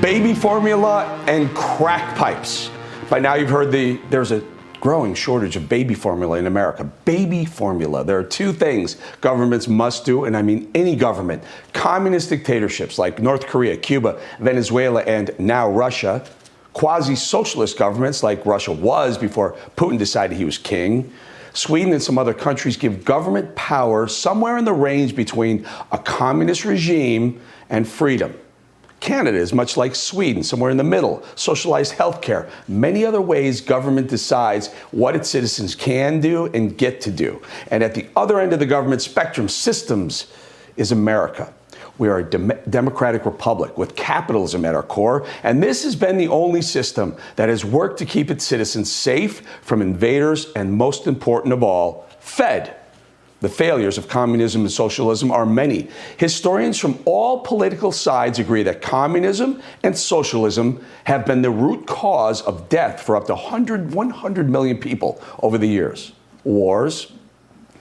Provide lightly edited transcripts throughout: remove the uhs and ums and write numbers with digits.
baby formula and crack pipes. By now you've heard there's a growing shortage of baby formula in America. Baby formula. There are two things governments must do, and I mean any government. Communist dictatorships like North Korea, Cuba, Venezuela, and now Russia. Quasi-socialist governments like Russia was before Putin decided he was king. Sweden and some other countries give government power somewhere in the range between a communist regime and freedom. Canada is much like Sweden, somewhere in the middle. Socialized healthcare. Many other ways government decides what its citizens can do and get to do. And at the other end of the government spectrum, systems, is America. We are a democratic republic with capitalism at our core, and this has been the only system that has worked to keep its citizens safe from invaders and, most important of all, fed. The failures of communism and socialism are many. Historians from all political sides agree that communism and socialism have been the root cause of death for up to 100 million people over the years. Wars,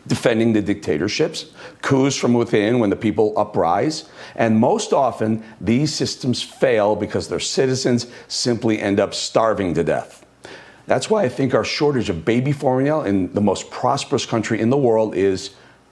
defending the dictatorships, coups from within when the people uprise, and most often these systems fail because their citizens simply end up starving to death. That's why I think our shortage of baby formula in the most prosperous country in the world is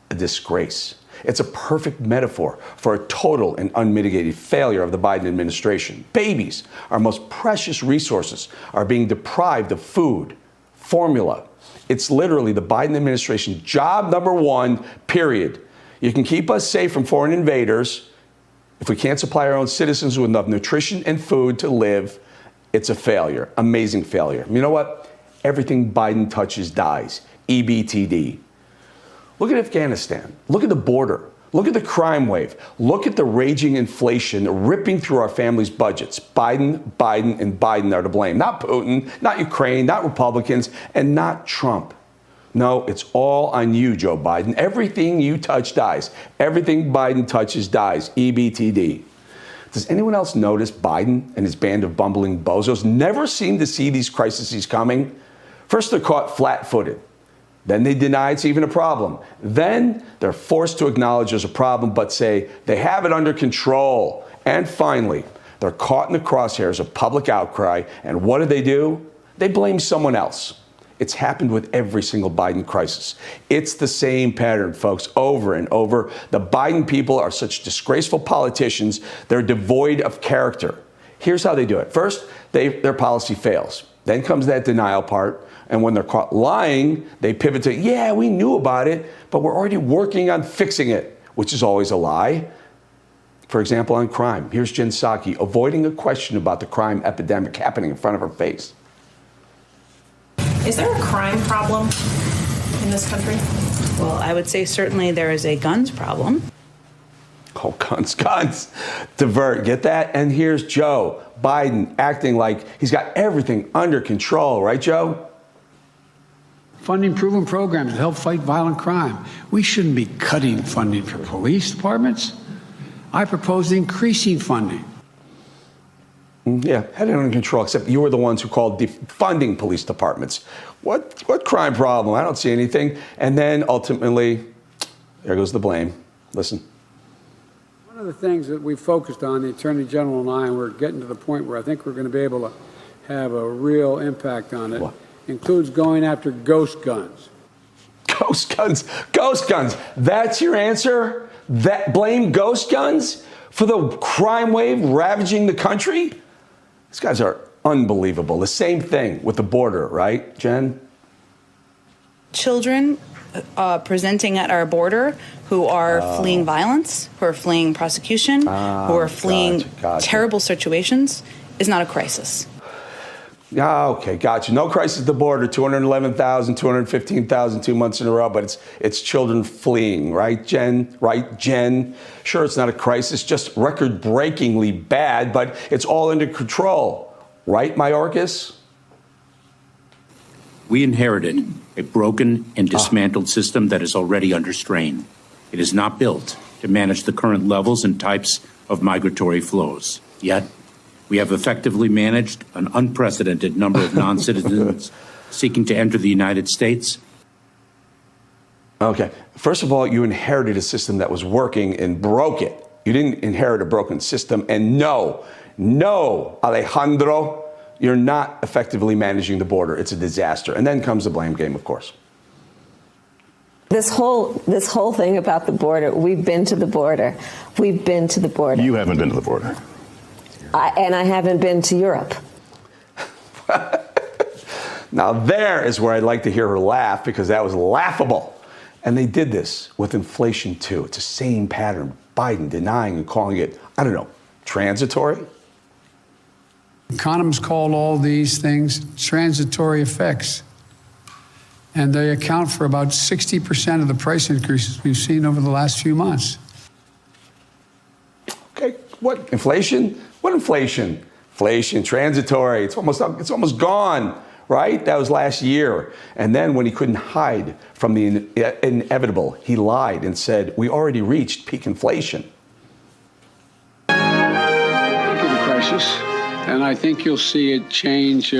a disgrace. It's a perfect metaphor for a total and unmitigated failure of the Biden administration. Babies, our most precious resources, are being deprived of food, formula. It's literally the Biden administration's job number one, period. You can keep us safe from foreign invaders. If we can't supply our own citizens with enough nutrition and food to live, it's a failure, amazing failure. You know what? Everything Biden touches dies. EBTD. Look at Afghanistan. Look at the border. Look at the crime wave. Look at the raging inflation ripping through our families' budgets. Biden, and Biden are to blame. Not Putin, not Ukraine, not Republicans, and not Trump. No, it's all on you, Joe Biden. Everything you touch dies. Everything Biden touches dies. EBTD. Does anyone else notice Biden and his band of bumbling bozos never seem to see these crises coming? First, they're caught flat-footed. Then they deny it's even a problem. Then they're forced to acknowledge there's a problem, but say they have it under control. And finally, they're caught in the crosshairs of public outcry. And what do? They blame someone else. It's happened with every single Biden crisis. It's the same pattern, folks, over and over. The Biden people are such disgraceful politicians. They're devoid of character. Here's how they do it. First, their policy fails. Then comes that denial part. And when they're caught lying, they pivot to, yeah, we knew about it, but we're already working on fixing it, which is always a lie. For example, on crime, here's Jen Psaki avoiding a question about the crime epidemic happening in front of her face. Is there a crime problem in this country? Well, I would say certainly there is a guns problem. Oh, guns. Divert, get that? And here's Joe Biden acting like he's got everything under control, right, Joe? Funding proven programs to help fight violent crime. We shouldn't be cutting funding for police departments. I propose increasing funding. Yeah, had it under control, except you were the ones who called defunding police departments. What crime problem? I don't see anything. And then ultimately, there goes the blame. Listen. One of the things that we focused on, the Attorney General and I, and we're getting to the point where I think we're going to be able to have a real impact on it, includes going after ghost guns. Ghost guns. Ghost guns. That's your answer? Blame ghost guns for the crime wave ravaging the country? These guys are unbelievable. The same thing with the border, right, Jen? Children presenting at our border who are fleeing violence, who are fleeing prosecution, who are fleeing terrible situations is not a crisis. Okay, gotcha. No crisis at the border, 211,000, 215,000 2 months in a row, but it's children fleeing, right, Jen? Right, Jen? Sure, it's not a crisis, just record-breakingly bad, but it's all under control. Right, Mayorkas? We inherited a broken and dismantled system that is already under strain. It is not built to manage the current levels and types of migratory flows. Yet, we have effectively managed an unprecedented number of non-citizens seeking to enter the United States. Okay. First of all, you inherited a system that was working and broke it. You didn't inherit a broken system. And no, No, Alejandro, you're not effectively managing the border. It's a disaster. And then comes the blame game, of course. This whole thing about the border, we've been to the border. We've been to the border. You haven't been to the border. And I haven't been to Europe. Now there is where I'd like to hear her laugh, because that was laughable. And they did this with inflation too. It's the same pattern. Biden denying and calling it, I don't know, transitory? Economists call all these things transitory effects. And they account for about 60% of the price increases we've seen over the last few months. Okay, what, inflation? What inflation? Inflation, transitory, it's almost gone, right? That was last year. And then when he couldn't hide from the inevitable, he lied and said, we already reached peak inflation. Crisis, and I think you'll see it change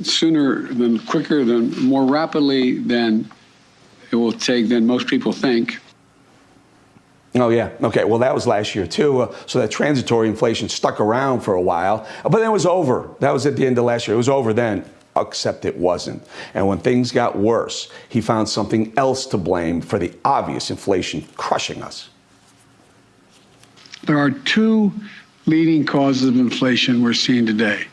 sooner than quicker than more rapidly than it will take than most people think. Oh, yeah. Okay. Well, that was last year, too. So that transitory inflation stuck around for a while, but then it was over. That was at the end of last year. It was over then, except it wasn't. And when things got worse, he found something else to blame for the obvious inflation crushing us. There are two leading causes of inflation we're seeing today.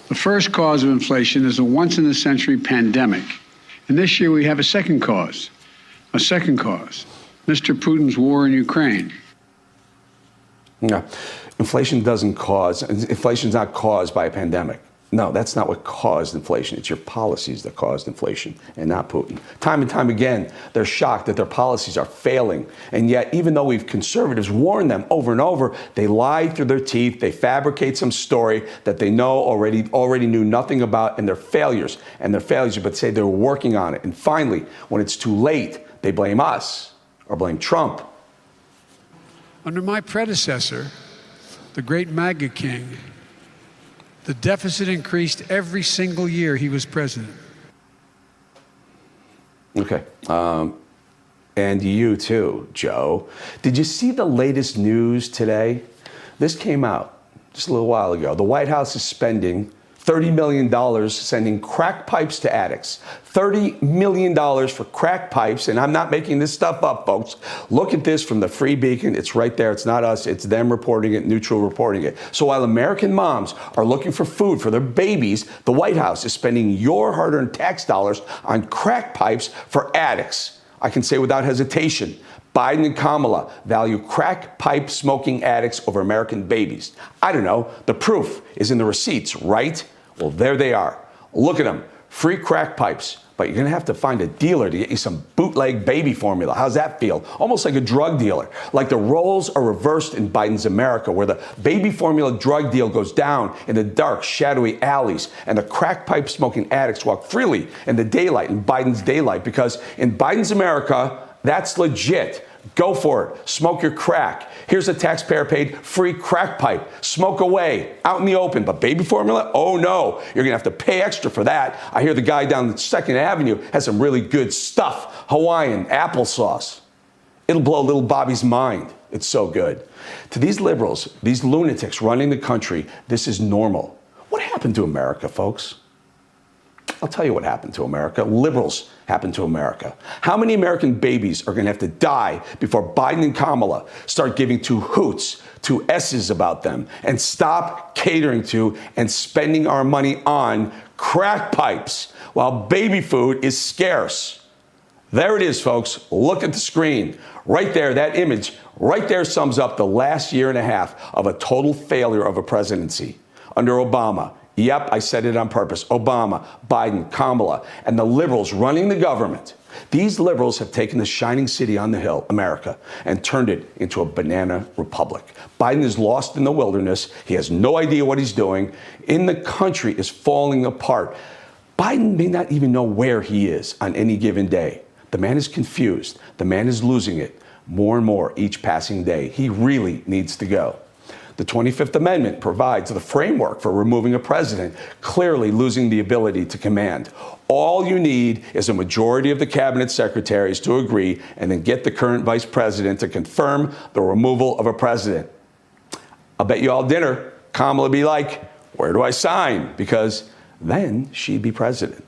The first cause of inflation is a once-in-a-century pandemic. And this year we have a second cause. Mr. Putin's war in Ukraine. No, inflation's not caused by a pandemic. No, that's not what caused inflation. It's your policies that caused inflation and not Putin. Time and time again, they're shocked that their policies are failing. And yet, even though we've conservatives warned them over and over, they lie through their teeth. They fabricate some story that they know already knew nothing about, and their failures, but say they're working on it. And finally, when it's too late, they blame us or blame Trump. Under my predecessor, the great MAGA king, the deficit increased every single year he was president. Okay. And you too, Joe. Did you see the latest news today? This came out just a little while ago. The White House is spending $30 million sending crack pipes to addicts. $30 million for crack pipes, and I'm not making this stuff up, folks. Look at this from the Free Beacon. It's right there. It's not us. It's them reporting it, neutral reporting it. So while American moms are looking for food for their babies, the White House is spending your hard-earned tax dollars on crack pipes for addicts. I can say without hesitation, Biden and Kamala value crack pipe smoking addicts over American babies. I don't know. The proof is in the receipts, right? Well, there they are. Look at them. Free crack pipes. But you're going to have to find a dealer to get you some bootleg baby formula. How's that feel? Almost like a drug dealer. Like the roles are reversed in Biden's America, where the baby formula drug deal goes down in the dark, shadowy alleys, and the crack pipe smoking addicts walk freely in the daylight, in Biden's daylight, because in Biden's America, that's legit. Go for it. Smoke your crack. Here's a taxpayer-paid free crack pipe. Smoke away, out in the open. But baby formula? Oh, no. You're going to have to pay extra for that. I hear the guy down 2nd Avenue has some really good stuff. Hawaiian, applesauce. It'll blow little Bobby's mind. It's so good. To these liberals, these lunatics running the country, this is normal. What happened to America, folks? I'll tell you what happened to America. Liberals happened to America. How many American babies are going to have to die before Biden and Kamala start giving two hoots, two S's about them, and stop catering to and spending our money on crack pipes while baby food is scarce? There it is, folks. Look at the screen. Right there, that image right there sums up the last year and a half of a total failure of a presidency. Under Obama, yep, I said it on purpose. Obama, Biden, Kamala, and the liberals running the government. These liberals have taken the shining city on the hill, America, and turned it into a banana republic. Biden is lost in the wilderness. He has no idea what he's doing. The country is falling apart. Biden may not even know where he is on any given day. The man is confused. The man is losing it more and more each passing day. He really needs to go. The 25th Amendment provides the framework for removing a president, clearly losing the ability to command. All you need is a majority of the cabinet secretaries to agree and then get the current vice president to confirm the removal of a president. I'll bet you all dinner. Kamala would be like, where do I sign? Because then she'd be president.